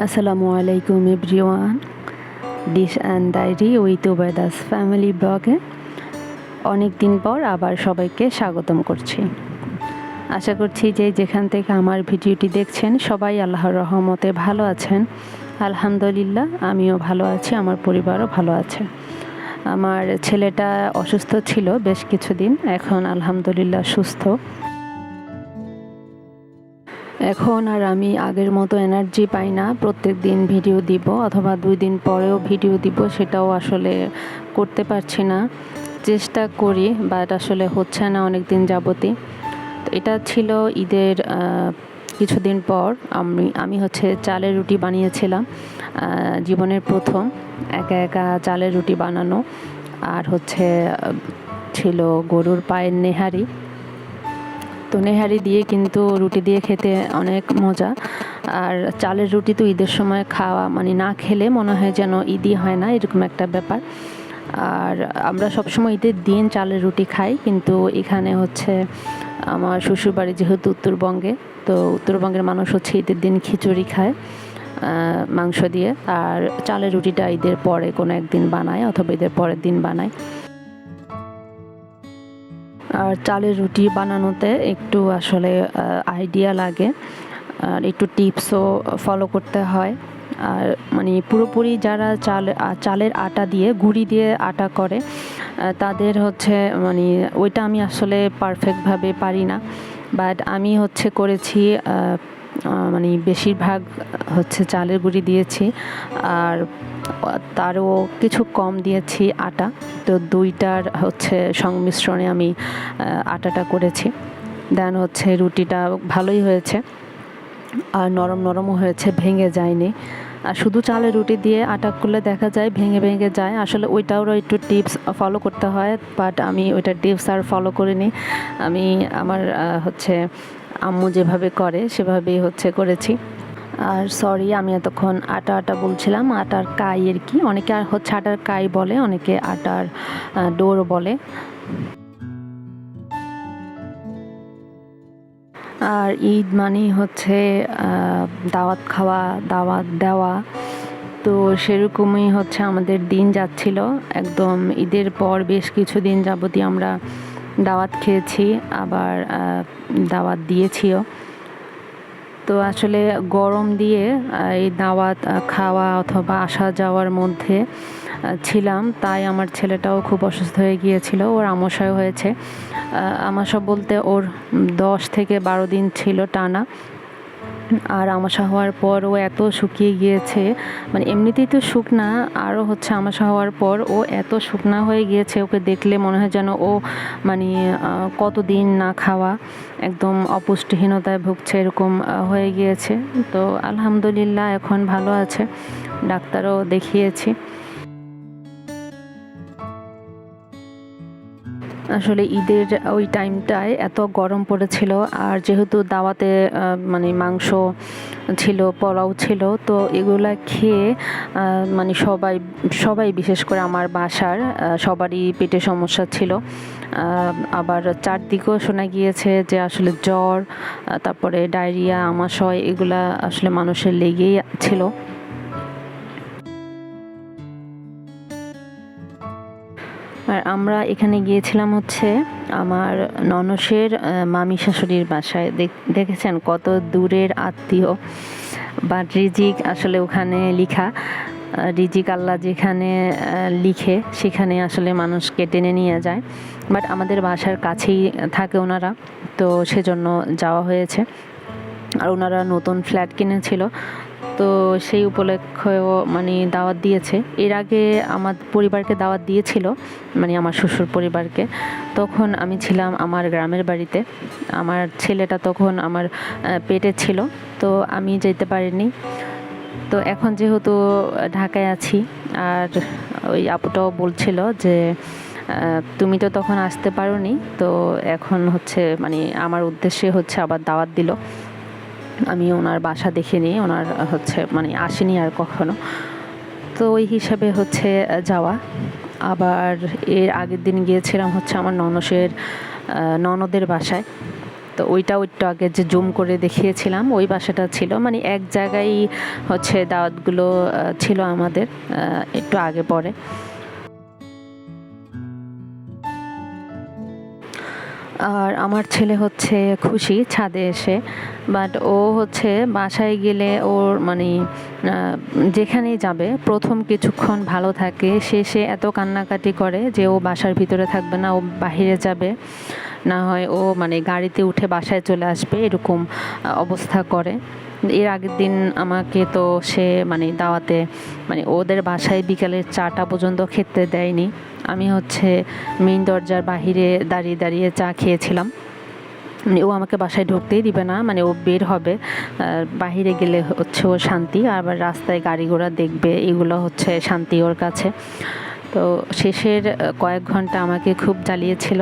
আসসালামু আলাইকুম everyone. Dish and diary with Ubaida's family ব্লগে অনেক দিন পর আবার সবাইকে স্বাগতম করছি। আশা করছি যে যেখান থেকে আমার ভিডিওটি দেখছেন সবাই আল্লাহর রহমতে ভালো আছেন। আলহামদুলিল্লাহ, আমিও ভালো আছি, আমার পরিবারও ভালো আছে। আমার ছেলেটা অসুস্থ ছিল বেশ কিছুদিন, এখন আলহামদুলিল্লাহ সুস্থ। এখন আর আমি আগের মতো এনার্জি পাই না প্রত্যেক দিন ভিডিও দিব অথবা 2 দিন পরেও ভিডিও দিব, সেটাও আসলে করতে পারছি না। চেষ্টা করি বাট আসলে হচ্ছে না অনেক দিন যাবতই। তো এটা ছিল ঈদের কিছুদিন পর আমি চালের রুটি বানিয়েছিলাম। জীবনের প্রথম একা একা চালের রুটি বানানো। আর ছিল গরুর পায়ের নেহারি। তো নেহারি দিয়ে কিন্তু রুটি দিয়ে খেতে অনেক মজা। আর চালের রুটি তো ঈদের সময় খাওয়া মানে না খেলে মনে হয় যেন ঈদই হয় না, এরকম একটা ব্যাপার। আর আমরা সবসময় ঈদের দিন চালের রুটি খাই, কিন্তু এখানে আমার শ্বশুরবাড়ি যেহেতু উত্তরবঙ্গে, তো উত্তরবঙ্গের মানুষ ঈদের দিন খিচুড়ি খায় মাংস দিয়ে। আর চালের রুটিটা ঈদের পরে কোনো একদিন বানায় অথবা ঈদের পরের দিন বানায়। আর চালের রুটি বানানোতে একটু আসলে আইডিয়া লাগে, আর একটু টিপসও ফলো করতে হয়। আর মানে পুরোপুরি যারা চালের আটা দিয়ে গুঁড়ি দিয়ে আটা করে তাদের মানে ওইটা আমি আসলে পারফেক্টভাবে পারি না। বাট আমি করেছি মানে বেশিরভাগ চালের গুঁড়ি দিয়েছি, আর তারও কিছু কম দিয়েছি আটা। তো দুইটার সংমিশ্রণে আমি আটাটা করেছি। দেন রুটিটা ভালোই হয়েছে, আর নরম নরমও হয়েছে, ভেঙে যায়নি। আর শুধু চালের রুটি দিয়ে আটা করলে দেখা যায় ভেঙে ভেঙে যায়, আসলে ওইটারও একটু টিপস ফলো করতে হয়। বাট আমি ওইটা টিপস আর ফলো করিনি। আমি আমার আম্মু যেভাবে করে সেভাবেই করেছি। আর সরি, আমি এতক্ষণ আটা আটা বলছিলাম, আটার কাই আর কি। অনেকে আটার কাই বলে, অনেকে আটার ডোর বলে। আর ঈদ মানেই দাওয়াত খাওয়া, দাওয়াত দেওয়া। তো সেরকমই আমাদের দিন যাচ্ছিল। একদম ঈদের পর বেশ কিছুদিন যাবতীয় আমরা দাওয়াত খেয়েছি, আবার দাওয়াত দিয়েছিও। তো আসলে গরম দিয়ে এই দাওয়াত খাওয়া অথবা আসা যাওয়ার মধ্যে ছিলাম, তাই আমার ছেলেটাও খুব অসুস্থ হয়ে গিয়েছিল। ওর আমাশয় হয়েছে। আমাশা বলতে ওর 10 থেকে 12 দিন ছিল টানা। আর আমাশা হওয়ার পর ও এত শুকিয়ে গিয়েছে, মানে এমনিতেই তো শুকনা, আরও আমাশা হওয়ার পর ও এত শুকনা হয়ে গিয়েছে, ওকে দেখলে মনে হয় যেন ও মানে কতদিন না খাওয়া, একদম অপুষ্টিহীনতায় ভুগছে, এরকম হয়ে গিয়েছে। তো আলহামদুলিল্লাহ এখন ভালো আছে, ডাক্তারও দেখিয়েছি। আসলে ঈদের ওই টাইমটায় এত গরম পড়েছিল, আর যেহেতু দাওয়াতে মানে মাংস ছিল, পোলাও ছিল, তো এগুলা খেয়ে মানে সবাই বিশেষ করে আমার বাসার সবারই পেটে সমস্যা ছিল। আবার চারদিকেও শোনা গিয়েছে যে আসলে জ্বর, তারপরে ডায়রিয়া, আমাশয়, এগুলা আসলে মানুষের লেগেই ছিল। আর আমরা এখানে গিয়েছিলাম আমার ননসের মামি শাশুড়ির বাসায়। দেখেছেন কত দূরের আত্মীয়, বা রিজিক আসলে ওখানে লিখা। রিজিক আল্লাহ যেখানে লিখে সেখানে আসলে মানুষকে টেনে নিয়ে যায়। বাট আমাদের বাসার কাছেই থাকে ওনারা, তো সেজন্য যাওয়া হয়েছে। আর ওনারা নতুন ফ্ল্যাট কিনেছিল, তো সেই উপলক্ষেও মানে দাওয়াত দিয়েছে। এর আগে আমার পরিবারকে দাওয়াত দিয়েছিল, মানে আমার শ্বশুর পরিবারকে। তখন আমি ছিলাম আমার গ্রামের বাড়িতে, আমার ছেলেটা তখন আমার পেটে ছিল, তো আমি যেতে পারিনি। তো এখন যেহেতু ঢাকায় আছি, আর ওই আপুটাও বলছিল যে তুমি তো তখন আসতে পারোনি, তো এখন মানে আমার উদ্দেশ্যে আবার দাওয়াত দিল। আমি ওনার বাসা দেখিনি, ওনার মানে আসেনি আর কখনো। তো ওই হিসাবে যাওয়া। আবার এর আগের দিন গিয়েছিলাম আমার ননদের বাসায়। তো ওইটাও একটু আগে যে জুম করে দেখিয়েছিলাম ওই বাসাটা ছিল, মানে এক জায়গায় হচ্ছে দাওয়াতগুলো ছিল আমাদের একটু আগে পরে। আর আমার ছেলে হচ্ছে খুশি ছাদে এসে, বাট ও হচ্ছে বাসায় গেলে ওর মানে যেখানেই যাবে প্রথম কিছুক্ষণ ভালো থাকে, শেষে এত কান্নাকাটি করে যে ও বাসার ভিতরে থাকবে না, ও বাহিরে যাবে, না হয় ও মানে গাড়িতে উঠে বাসায় চলে আসবে, এরকম অবস্থা করে। এর আগের দিন আমাকে তো সে মানে দাওয়াতে মানে ওদের বাসায় বিকালের 4টা পর্যন্ত খেতে দেয়নি। আমি হচ্ছে মেইন দরজার বাহিরে দাঁড়িয়ে দাঁড়িয়ে চা খেয়েছিলাম। মানে ও আমাকে বাসায় ঢুকতেই দিবে না, মানে ও বের হবে, বাহিরে গেলে হচ্ছে ও শান্তি, আবার রাস্তায় গাড়ি ঘোড়া দেখবে এগুলো হচ্ছে শান্তি ওর কাছে। তো শেষের কয়েক ঘন্টা আমাকে খুব জ্বালিয়েছিল।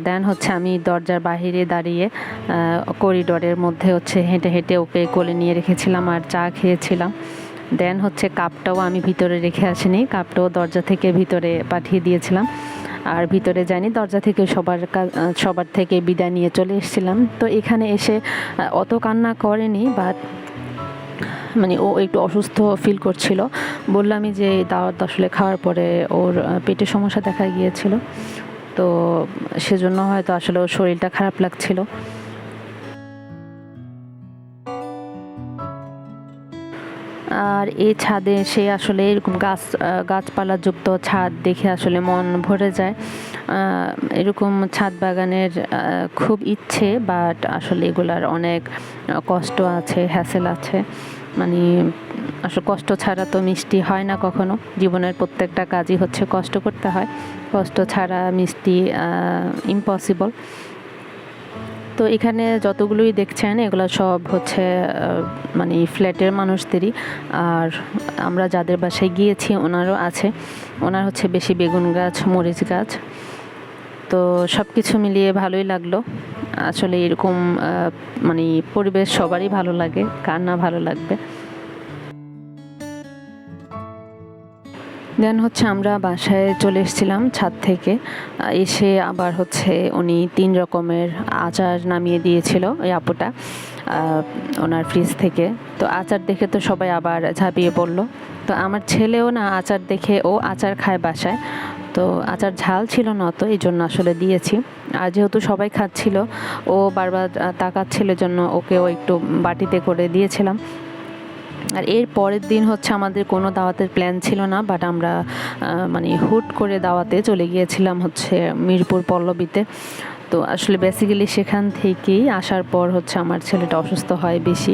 দেন হচ্ছে আমি দরজার বাহিরে দাঁড়িয়ে করিডোরের মধ্যে হচ্ছে হেঁটে হেঁটে ওকে কোলে নিয়ে রেখেছিলাম আর চা খেয়েছিলাম। দেন হচ্ছে কাপটাও আমি ভিতরে রেখে আসিনি, কাপটাও দরজা থেকে ভিতরে পাঠিয়ে দিয়েছিলাম, আর ভিতরে যাইনি, দরজা থেকে সবার থেকে বিদায় নিয়ে চলে এসেছিলাম। তো এখানে এসে অত কান্না করেনি, বাট মানে ও একটু অসুস্থ ফিল করছিল। বললামই যে দাওয়াত আসলে খাওয়ার পরে ওর পেটের সমস্যা দেখা গিয়েছিল, তো সেজন্য হয়তো আসলে ওর শরীরটা খারাপ লাগছিল। আর এই ছাদে সে আসলে এরকম গাছপালা যুক্ত ছাদ দেখে আসলে মন ভরে যায়। এরকম ছাদ বাগানের খুব ইচ্ছে, বাট আসলে এগুলার অনেক কষ্ট আছে, হ্যাসেল আছে। মানে আসলে কষ্ট ছাড়া তো মিষ্টি হয় না কখনো, জীবনের প্রত্যেকটা কাজই হচ্ছে কষ্ট করতে হয়, কষ্ট ছাড়া মিষ্টি ইম্পসিবল। তো এখানে যতগুলোই দেখছেন এগুলো সব হচ্ছে মানে ফ্ল্যাটের মানুষদেরই, আর আমরা যাদের বাসায় গিয়েছি ওনারও আছে, ওনার হচ্ছে বেশি বেগুন গাছ, মরিচ গাছ। তো সব কিছু মিলিয়ে ভালোই লাগলো। আসলে এরকম মানে পরিবেশ সবারই ভালো লাগে, কার না ভালো লাগবে। দেন হচ্ছে আমরা বাসায় চলে এসেছিলাম ছাদ থেকে, এসে আবার হচ্ছে উনি 3 রকমের আচার নামিয়ে দিয়েছিল ওই আপুটা ওনার ফ্রিজ থেকে। তো আচার দেখে তো সবাই আবার ঝাঁপিয়ে পড়লো। তো আমার ছেলেও না আচার দেখে ও আচার খায় বাসায়, তো আচার ঝাল ছিল না, তো এই জন্য আসলে দিয়েছি। আর যেহেতু সবাই খাচ্ছিল ও বারবার তাকাচ্ছিল, জন্য ওকেও একটু বাটিতে করে দিয়েছিলাম। আর এর পরের দিন হচ্ছে আমাদের কোনো দাওয়াতের প্ল্যান ছিল না, বাট আমরা মানে হুট করে দাওয়াতে চলে গিয়েছিলাম হচ্ছে মিরপুর পল্লবীতে। তো আসলে বেসিক্যালি সেখান থেকেই আসার পর হচ্ছে আমার ছেলেটা অসুস্থ হয় বেশি।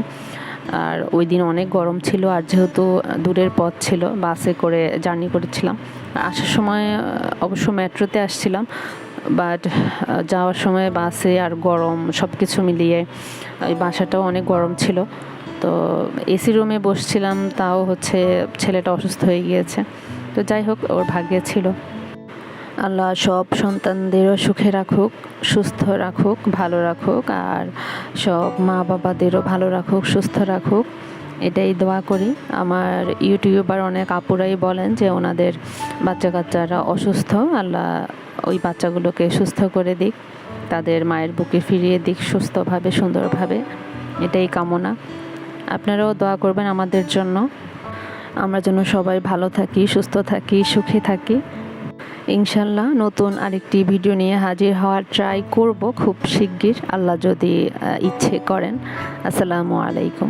আর ওই দিন অনেক গরম ছিল, আর যেহেতু দূরের পথ ছিল, বাসে করে জার্নি করেছিলাম। আসার সময় অবশ্য মেট্রোতে আসছিলাম, বাট যাওয়ার সময় বাসে আর গরম সব কিছু মিলিয়ে ওই বাসাটাও অনেক গরম ছিল। তো এসি রুমে বসছিলাম, তাও হচ্ছে ছেলেটা অসুস্থ হয়ে গিয়েছে। তো যাই হোক, ওর ভাগ্যে ছিল। আল্লাহ সব সন্তানদেরও সুখে রাখুক, সুস্থ রাখুক, ভালো রাখুক, আর সব মা বাবাদেরও ভালো রাখুক, সুস্থ রাখুক, এটাই দোয়া করি। আমার ইউটিউবার অনেক আপুরাই বলেন যে ওনাদের বাচ্চা কাচ্চারা অসুস্থ, আল্লাহ ওই বাচ্চাগুলোকে সুস্থ করে দিক, তাদের মায়ের বুকে ফিরিয়ে দিক সুস্থভাবে, সুন্দরভাবে, এটাই কামনা। আপনারাও দোয়া করবেন আমাদের জন্য, আমরা যেন সবাই ভালো থাকি, সুস্থ থাকি, সুখে থাকি। ইনশাল্লাহ নতুন আরেকটি ভিডিও নিয়ে হাজির হওয়ার ট্রাই করব খুব শিগগির, আল্লাহ যদি ইচ্ছে করেন। আসসালামু আলাইকুম।